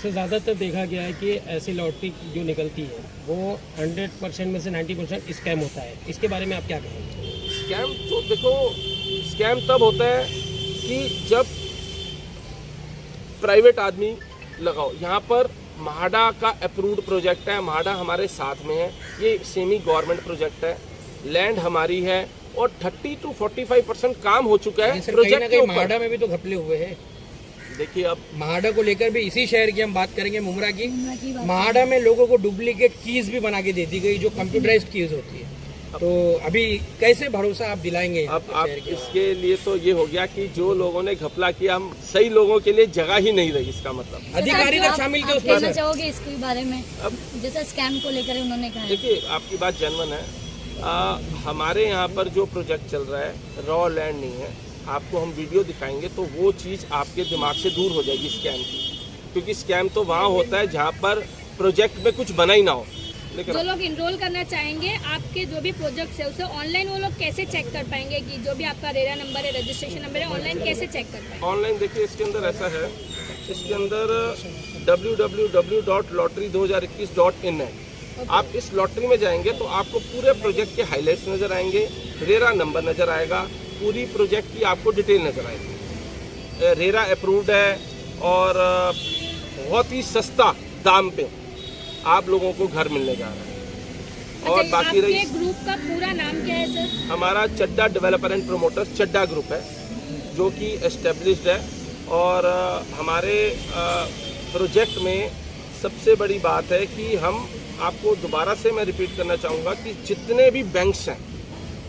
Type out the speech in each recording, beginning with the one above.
Sir ज़्यादातर देखा गया है कि ऐसी लॉटरी जो निकलती है वो 100% में से 90% स्कैम होता है, इसके बारे में आप क्या कहेंगे? स्कैम तो देखो, स्कैम तब होता है कि जब प्राइवेट आदमी लगाओ। यहाँ पर म्हाडा का अप्रूव्ड प्रोजेक्ट है, म्हाडा हमारे साथ में है, ये सेमी गवर्नमेंट प्रोजेक्ट है, लैंड हमारी है और 30 to 45% काम हो चुका है प्रोजेक्ट के ऊपर। म्हाडा में भी तो घपले हुए हैं। देखिए अब म्हाडा को लेकर भी इसी शहर की हम बात करेंगे, मुमरा की। म्हाडा में लोगों को डुप्लीकेट कीज भी बना के दे दी गई जो कंप्यूटराइज्ड कीज होती है। तो अभी कैसे भरोसा आप दिलाएंगे? अब आप इसके लिए तो ये हो गया कि जो लोगों ने घपला किया, हम सही लोगों के लिए जगह ही नहीं रही, इसका मतलब अधिकारी तक शामिल थे उसमें। कहना चाहोगे इसके बारे में? अब जैसे स्कैम को लेकर उन्होंने कहा। देखिए आपकी बात जेन्युइन है। हमारे यहाँ पर जो प्रोजेक्ट चल रहा है रॉ लैंड नहीं है। आपको हम वीडियो दिखाएंगे तो वो चीज़ आपके दिमाग से दूर हो जाएगी स्कैम की, क्योंकि स्कैम तो वहाँ होता है जहाँ पर प्रोजेक्ट में कुछ बना ही ना हो। जो लोग इनरोल करना चाहेंगे आपके जो भी प्रोजेक्ट है उसे ऑनलाइन वो लोग कैसे चेक कर पाएंगे कि जो भी आपका रेरा नंबर है, रजिस्ट्रेशन नंबर है, ऑनलाइन कैसे चेक कर पाएंगे? ऑनलाइन देखिए इसके अंदर ऐसा है, इसके अंदर www.lottery2021.in है। आप इस लॉटरी में जाएंगे तो आपको पूरे प्रोजेक्ट के हाइलाइट्स नज़र आएंगे, रेरा नंबर नज़र आएगा, पूरी प्रोजेक्ट की आपको डिटेल नज़र आएगी। रेरा अप्रूव्ड है और बहुत ही सस्ता दाम पे आप लोगों को घर मिलने जा रहा है। और बाकी रही ग्रुप का पूरा नाम क्या है सर? हमारा चड्डा डेवलपर एंड प्रोमोटर्स चड्डा ग्रुप है, जो कि एस्टेब्लिश्ड है। और हमारे प्रोजेक्ट में सबसे बड़ी बात है कि हम आपको दोबारा से मैं रिपीट करना चाहूँगा कि जितने भी बैंक्स हैं,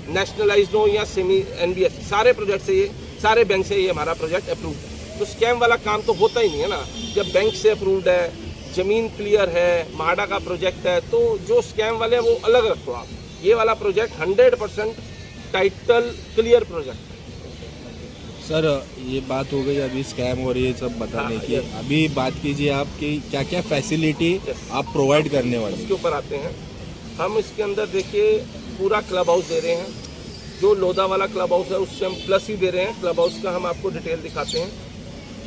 नेशनलाइज्ड हो या सेमी NBFC, सारे प्रोजेक्ट से ये सारे बैंक से ये हमारा प्रोजेक्ट अप्रूव्ड है। तो स्कैम वाला काम तो होता ही नहीं है ना। जब बैंक से अप्रूव्ड है, जमीन क्लियर है, म्हाडा का प्रोजेक्ट है, तो जो स्कैम वाले हैं वो अलग रखो आप। ये वाला प्रोजेक्ट 100% टाइटल क्लियर प्रोजेक्ट है। सर ये बात हो गई अभी स्कैम और ये सब बताने की, अभी बात कीजिए आप कि क्या क्या फैसिलिटी आप प्रोवाइड करने वाले? इसके ऊपर आते हैं हम। इसके अंदर देखिए पूरा क्लब हाउस दे रहे हैं, जो लोधा वाला क्लब हाउस है उससे हम प्लस ही दे रहे हैं। क्लब हाउस का हम आपको डिटेल दिखाते हैं।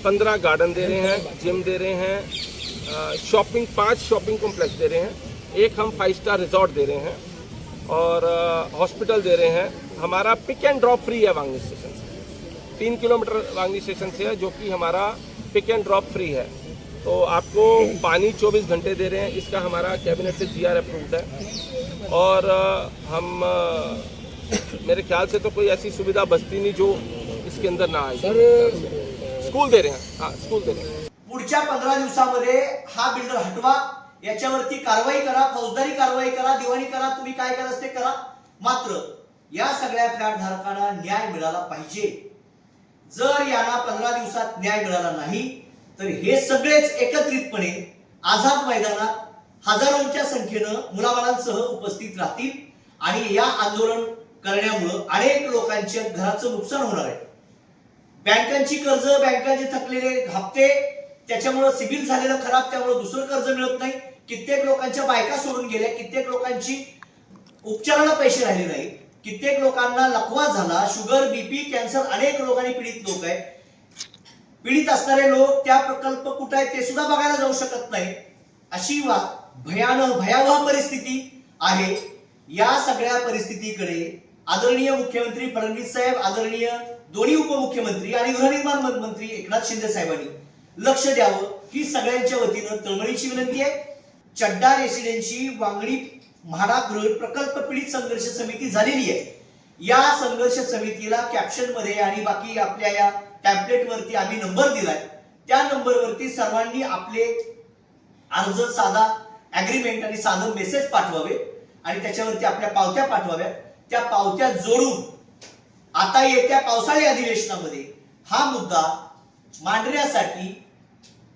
15 गार्डन दे रहे हैं, जिम दे रहे हैं, शॉपिंग 5 शॉपिंग कॉम्प्लेक्स दे रहे हैं, एक हम 5 स्टार रिजॉर्ट दे रहे हैं और हॉस्पिटल दे रहे हैं। हमारा पिक एंड ड्रॉप फ्री है वांगनी स्टेशन से, 3 किलोमीटर वांगनी स्टेशन से है, जो कि हमारा पिक एंड ड्रॉप फ्री है। तो आपको पानी 24 घंटे दे रहे हैं, इसका हमारा कैबिनेट से GR अप्रूव्ड है। और हम मेरे ख्याल से तो कोई ऐसी सुविधा बस्ती नहीं जो इसके अंदर ना आए। स्कूल दे रहे हैं, हाँ स्कूल दे रहे हैं। पुढच्या 15 दिवसामध्ये हा बिल्डर हटवा, याच्यावरती कारवाई करा, फौजदारी कारवाई करा, दिवाणी करा, तुम्ही काय करायचं ते करा। मात्र या सगळ्या फ्लॅट धारकांना न्याय मिळाला पाहिजे। जर यांना 15 दिवसात न्याय मिळाला नाही तर हे सगळेच एकत्रितपणे आझाद मैदानात हजारोंच्या संख्येनं मुलाबाळांसह उपस्थित राहतील आणि या आंदोलन करण्यामुळे अनेक लोकांच्या घराचं नुकसान होणार आहे। बँकांची कर्ज, बँकांचे थकलेले हप्ते, त्याच्यामुळे सिबिल झालेलं खराब, त्यामुळे दुसरं कर्ज मिळत नाही। कित्येक लोकांच्या बायका सोडून गेल्या, कित्येक लोकांची उपचाराला पैसे राहिले नाही, कित्येक लोकांना लकवा झाला, शुगर, BP, कॅन्सर, अनेक रोगांनी पीडित लोक आहेत। पीडित असणारे लोक त्या प्रकल्प कुठे आहेत ते सुद्धा बघायला जाऊ शकत नाही, अशी भयावह परिस्थिती आहे। या सगळ्या परिस्थितीकडे आदरणीय मुख्यमंत्री फडणवीस साहेब, आदरणीय दोन्ही उपमुख्यमंत्री आणि गृहनिर्माण मंत्री एकनाथ शिंदे साहेबांनी लक्ष द्यावं ही सगळ्यांच्या वतीनं तळमळीची विनंती आहे। चड्डा रेसिडेन्सी वांगणी म्हाडा गृह प्रकल्प पीडित संघर्ष समिती झालेली आहे। या संघर्ष समितीला कॅप्शन मध्ये आणि बाकी आपल्या या टॅम्पलेट वरती आम्ही नंबर दिलाय, त्या नंबर वरती सर्वांनी आपले अर्ज, साधा ऍग्रीमेंट आणि साधं मेसेज पाठवावे आणि त्याच्यावरती आपल्या पावत्या पाठवाव्या। त्या पावत्या जोडून आता येत्या पावसाळी अधिवेशनामध्ये हा मुद्दा मांडण्यासाठी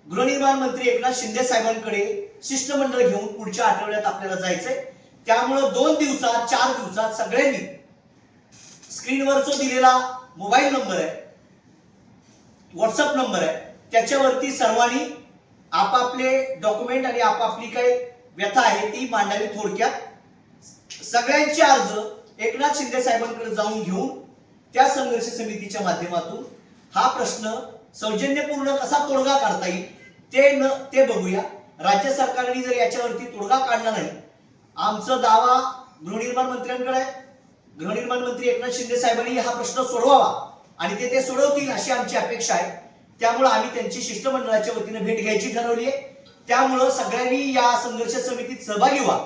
गृहनिर्माण मंत्री एकनाथ शिंदे साहेबांकडे शिष्टमंडळ घेऊन पुढच्या आठवड्यात आपल्याला जायचंय। त्यामुळे 2 दिवसात 4 दिवसात सगळ्यांनी स्क्रीनवर जो दिलेला मोबाईल नंबर आहे, व्हॉट्सअप नंबर आहे, त्याच्यावरती सर्वांनी आपापले डॉक्युमेंट आणि आपापली काय व्यथा आहे ती मांडावी। थोडक्यात सगळ्यांचे अर्ज एकनाथ शिंदे साहेबांकडे जाऊन घेऊन त्या संघर्ष समितीच्या माध्यमातून हा प्रश्न सौजन्यपूर्ण कसा तोडगा काढता येईल ते बघूया. राज्य सरकारने जर याच्यावरती तोडगा काढला नाही, आमचा दावा गृहनिर्माण मंत्र्यांकडे आहे. गृहनिर्माण मंत्री एकनाथ शिंदे साहेबांनी हा प्रश्न सोडवावा आणि ते सोडवतील अशी आमची अपेक्षा आहे. त्यामुळे आम्ही त्यांची शिष्टमंडळाच्या वतीने भेट घ्यायची ठरवली आहे. त्यामुळं सगळ्यांनी या संघर्ष समितीत सहभागी व्हा.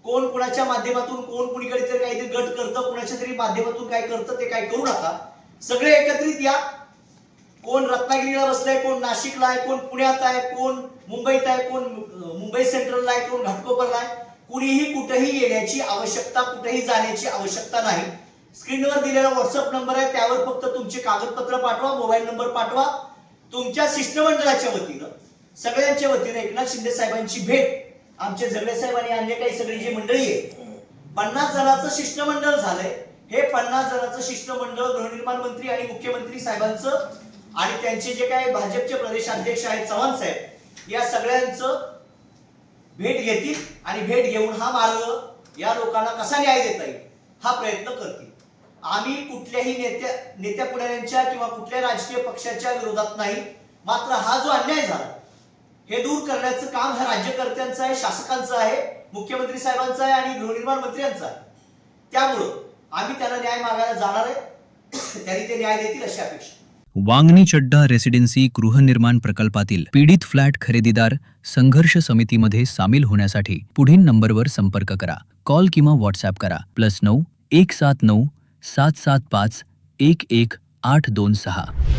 कोण कोणाच्या माध्यमातून, कोण कुणीकडे तरी काहीतरी गट करतं, कोणाच्या तरी माध्यमातून काय करतं ते काय करू नका. सगळे एकत्रित या. कोण रत्नागिरीला बसलाय, कोण नाशिकला आहे, कोण पुण्यात आहे, कोण मुंबईत आहे, कोण मुंबई सेंट्रलला आहे, कोण घाटकोपरला आहे. कुणीही कुठेही येण्याची आवश्यकता, कुठेही जाण्याची आवश्यकता नाही. स्क्रीनवर दिलेला व्हॉट्सअप नंबर आहे, त्यावर फक्त तुमचे कागदपत्र पाठवा, मोबाईल नंबर पाठवा. तुमच्या शिष्टमंडळाच्या वतीनं, सगळ्यांच्या वतीनं एकनाथ शिंदे साहेबांची भेट, आमचे झगडे साहेब आणि अन्य काही सगळी जी मंडळी आहे, 50 जणांचं शिष्टमंडळ झालंय. हे 50 जणांचं शिष्टमंडळ गृहनिर्माण मंत्री आणि मुख्यमंत्री साहेबांचं आणि त्यांचे जे काही भाजपचे प्रदेशाध्यक्ष आहेत चव्हाण साहेब, या सगळ्यांचं भेट घेतील आणि भेट घेऊन हा मार्ग या लोकांना कसा न्याय देता येईल हा प्रयत्न करतील. आम्ही कुठल्याही नेत्या पुढाऱ्यांच्या किंवा कुठल्याही राजकीय पक्षाच्या विरोधात नाही. मात्र हा जो अन्याय झाला हे दूर करण्याचं काम हा राज्यकर्त्यांचं आहे, शासकांचं आहे, मुख्यमंत्री साहेबांचं आहे आणि गृहनिर्माण मंत्र्यांचं आहे. त्यामुळं आम्ही त्यांना न्याय मागायला जाणार आहे. त्यांनी ते न्याय देतील अशी अपेक्षा. वांगणी चड्डा रेसिडेन्सी गृहनिर्माण प्रकल्पातील पीडित फ्लॅट खरेदीदार संघर्ष समितीमध्ये सामील होण्यासाठी पुढील नंबरवर संपर्क करा. कॉल किंवा व्हॉट्सॲप करा. +9 179 775 11 826.